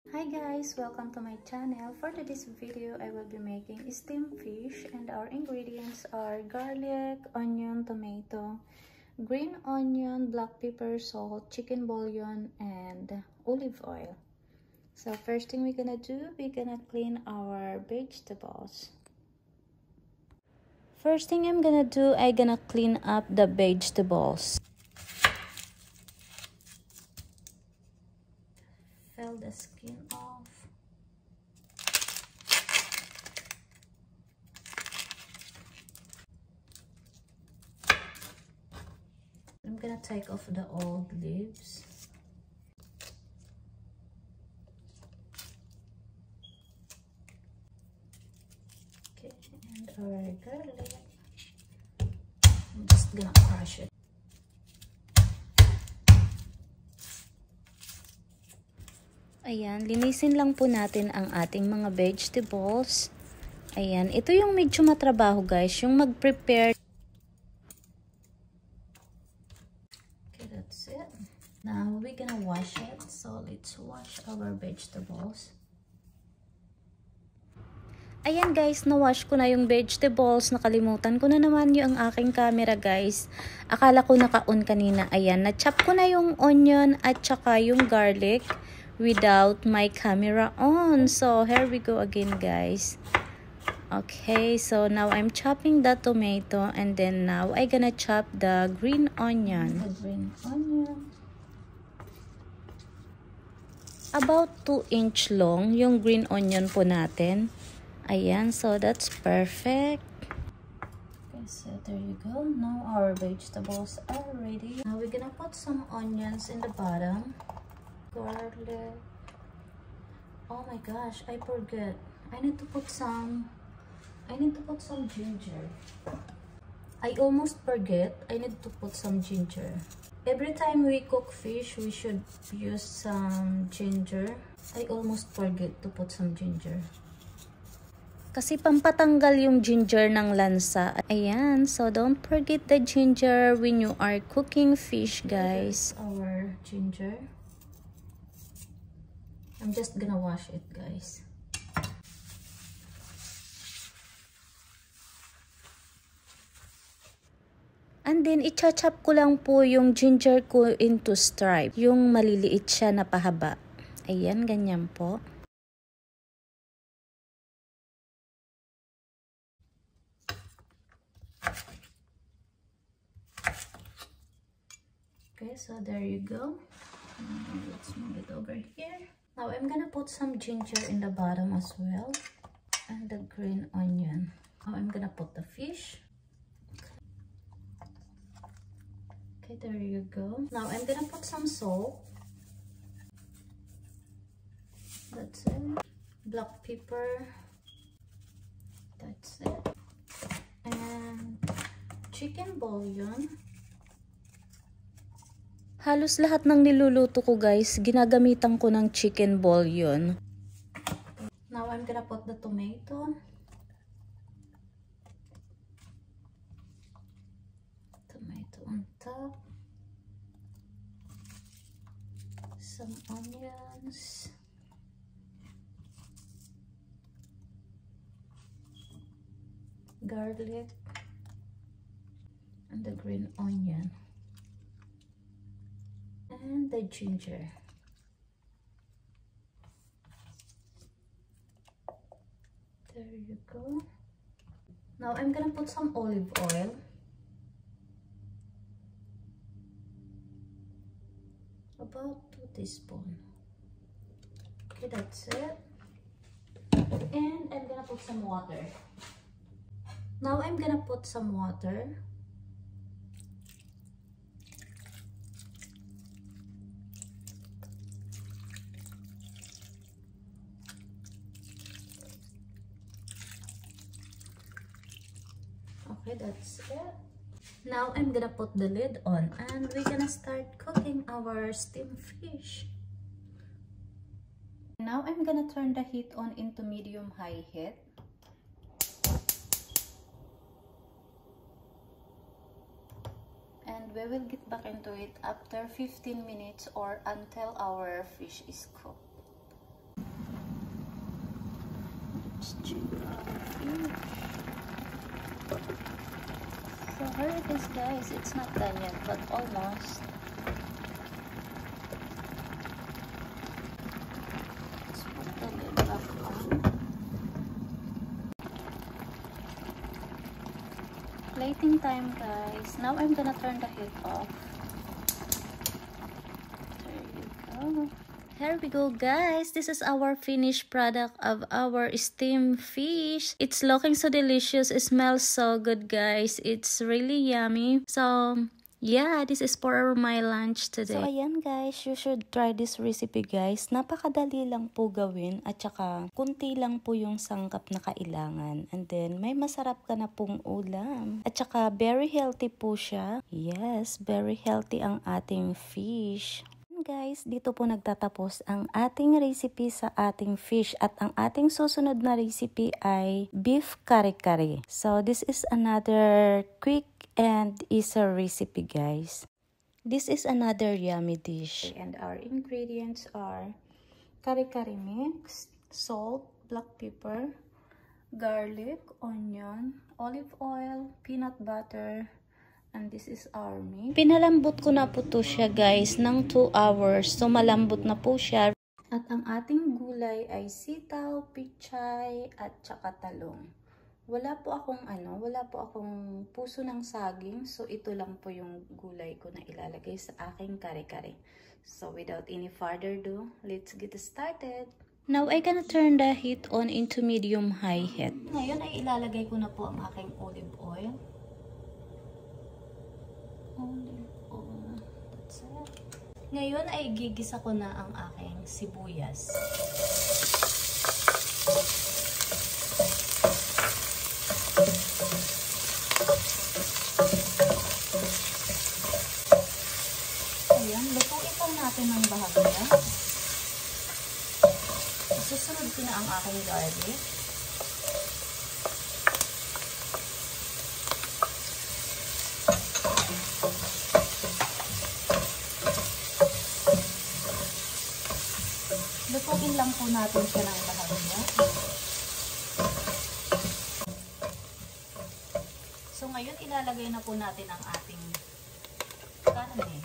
Hi guys, welcome to my channel. For today's video, I will be making steamed fish and our ingredients are garlic, onion, tomato, green onion, black pepper, salt, chicken bouillon, and olive oil. So first thing we're gonna do, we're gonna clean our vegetables. First thing I'm gonna do, I'm gonna clean up the vegetables. Peel the skin off. I'm gonna take off the old leaves. Okay, and our garlic. I'm just gonna crush it. Ayan, linisin lang po natin ang ating mga vegetables. Ayan, ito yung medyo matrabaho guys, yung mag-prepare. Okay, that's it. Now, we're gonna wash it. So, let's wash our vegetables. Ayan guys, na-wash ko na yung vegetables. Nakalimutan ko na naman yung aking camera guys. Akala ko naka-on kanina. Ayan, na-chop ko na yung onion at saka yung garlic without my camera on. So, here we go again guys. Okay, so now I'm chopping the tomato and then now I'm gonna chop the green onion. The green onion. About 2-inch long yung green onion po natin. Ayan, so that's perfect. Okay, so there you go. Now our vegetables are ready. Now we're gonna put some onions in the bottom. Garlic. Oh my gosh, I forget. I need to put some ginger. I almost forget. I need to put some ginger. Every time we cook fish, we should use some ginger. I almost forget to put some ginger. Kasi pampatanggal yung ginger ng lansa. Ayan, so don't forget the ginger when you are cooking fish, guys. Our ginger. I'm just gonna wash it, guys. And then, i-chop ko lang po yung ginger ko into stripe. Yung maliliit siya na pahaba. Ayan, ganyan po. Okay, so there you go. Let's move it over here. Now I'm gonna put some ginger in the bottom as well. And the green onion. Now I'm gonna put the fish. Okay, there you go. Now I'm gonna put some salt. That's it. Black pepper. That's it. And chicken bouillon. Halos lahat ng niluluto ko guys, ginagamitan ko ng chicken bouillon. Now I'm gonna put the tomato. Tomato on top. Some onions. Garlic. And the green onion. And the ginger. There you go. Now I'm gonna put some olive oil. About 2 teaspoons. Okay, that's it. And I'm gonna put some water. Now I'm gonna put some water. Okay, that's it. Now I'm gonna put the lid on and we're gonna start cooking our steamed fish. Now I'm gonna turn the heat on into medium-high heat. And we will get back into it after 15 minutes or until our fish is cooked. Let's check our fish. So here it is, guys. It's not done yet, but almost. Let's put the lid back on. Plating time, guys. Now I'm gonna turn the heat off. There you go. Here we go, guys. This is our finished product of our steamed fish. It's looking so delicious. It smells so good, guys. It's really yummy. So yeah, this is for my lunch today. So ayan, guys, you should try this recipe, guys. Napakadali lang po gawin at saka kunti lang po yung sangkap na kailangan. And then may masarap ka na pong ulam. At saka very healthy po siya. Yes, very healthy ang ating fish. Guys, dito po nagtatapos ang ating recipe sa ating fish at ang ating susunod na recipe ay beef kare-kare. So this is another quick and easy recipe, guys. This is another yummy dish. And our ingredients are kare-kare mix, salt, black pepper, garlic, onion, olive oil, peanut butter, and this is our meat. Pinalambot ko na po to siya, guys, ng 2 hours. So malambot na po siya. At ang ating gulay ay sitaw, pichay, at saka talong. Wala po akong puso ng saging. So ito lang po yung gulay ko na ilalagay sa aking kare-kare. So without any further ado, let's get started. Now, I gonna turn the heat on into medium-high heat. Ngayon ay ilalagay ko na po ang aking olive oil. That's it. Ngayon ay gigisa ko na ang aking sibuyas. Ayan, lutuin pa natin ng bahagya. Susunod ko na ang aking garlic. Lutuin lang po natin siya ng bahagya. So ngayon ilalagay na po natin ang ating karne.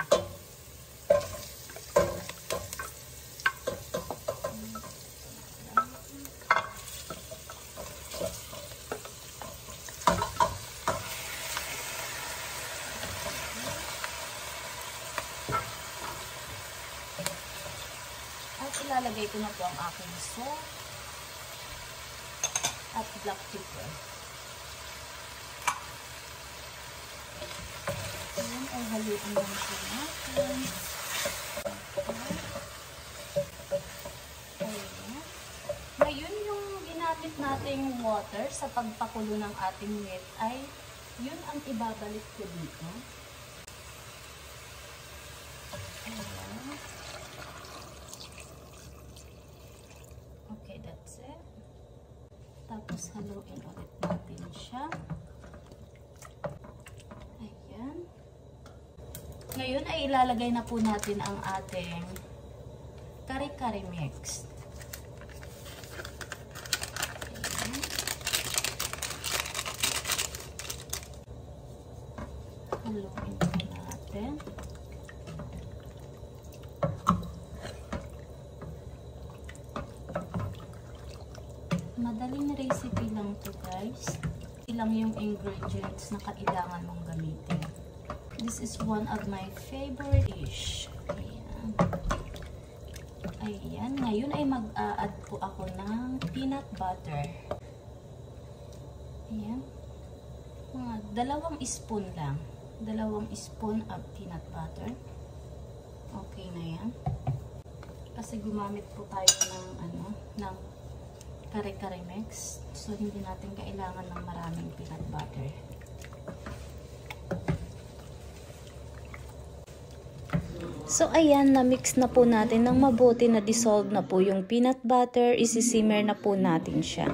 Ilalagay ko na po ang aking salt at black pepper. Ayan, ay haluin lang po natin. Ayan. Ngayon, yung ginamit nating water sa pagpakulo ng ating meat ay yun ang ibabalik ko dito. Ayan. Okay, that's it. Tapos haluin ulit natin siya. Ayan. Ngayon ay ilalagay na po natin ang ating kare-kare mix. Ayan. Haluin po natin. Madaling recipe lang to, guys. Ilang yung ingredients na kailangan mong gamitin. This is one of my favorite dish. Ayan. Ayan. Ngayon ay mag-a-add po ako ng peanut butter. Ayan. Mga 2 spoon lang. 2 spoon of peanut butter. Okay na yan. Kasi gumamit po tayo ng kare-kare mix. So, hindi natin kailangan ng maraming peanut butter. So, ayan, na-mix na po natin ng mabuti, na dissolve na po yung peanut butter. Isi-simmer na po natin siya.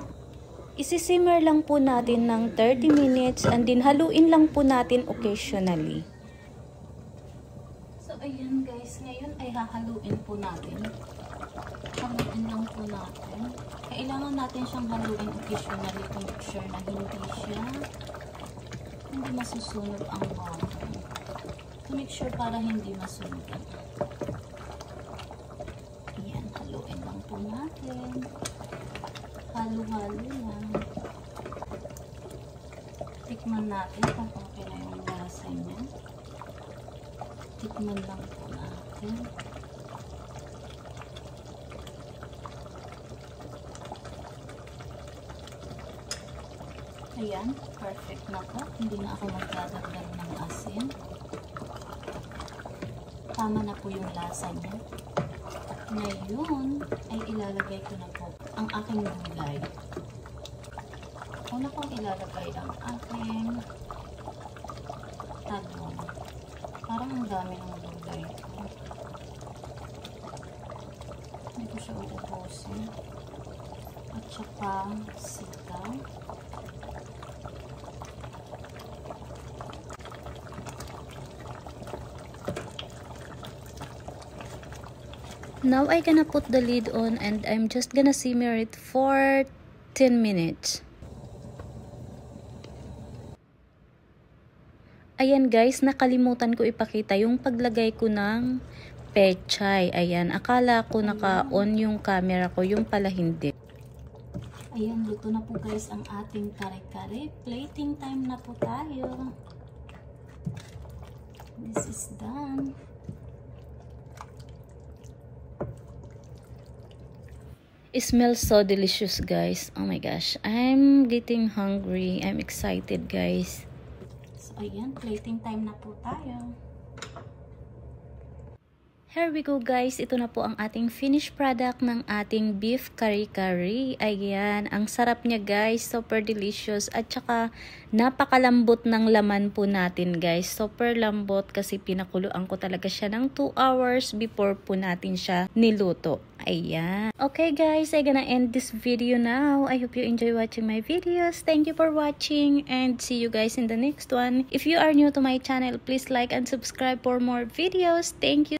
Isi-simmer lang po natin ng 30 minutes and then haluin lang po natin occasionally. So, ayan guys, ngayon ay hahaluin po natin. Haluin lang po natin. Kailangan natin siyang haluin occasionally to make sure na hindi masusunog ang bottom. To make sure para hindi masunog. Ayan, haluin lang po natin. Halo-halo lang. Tikman natin kung okay na yung lasa niya. Tikman lang po natin. Ayan, perfect na po. Hindi na ako magdadagdag ng asin. Tama na po yung lasa niya. Ngayon, ay ilalagay ko na po ang aking gulay. Una kong ilalagay ang aking talong. Parang ang dami ng gulay ko. Hindi ko siya uubusin. At saka sitaw. Now I gonna put the lid on and I'm just gonna simmer it for 10 minutes. Ayan guys, nakalimutan ko ipakita yung paglagay ko ng pechay. Ayan, akala ko naka-on yung camera ko, yung pala hindi. Ayan, luto na po guys ang ating kare-kare. Plating time na po tayo. This is done. It smells so delicious guys. Oh my gosh, I'm getting hungry. I'm excited guys. So ayan, plating time na po tayo. Here we go guys, ito na po ang ating finished product ng ating beef kare-kare. Ayan, ang sarap niya guys, super delicious at saka napakalambot ng laman po natin guys. Super lambot kasi pinakuluan ko talaga siya ng 2 hours before po natin siya niluto. Ayan. Okay guys, I'm gonna end this video now. I hope you enjoy watching my videos. Thank you for watching and see you guys in the next one. If you are new to my channel, please like and subscribe for more videos. Thank you.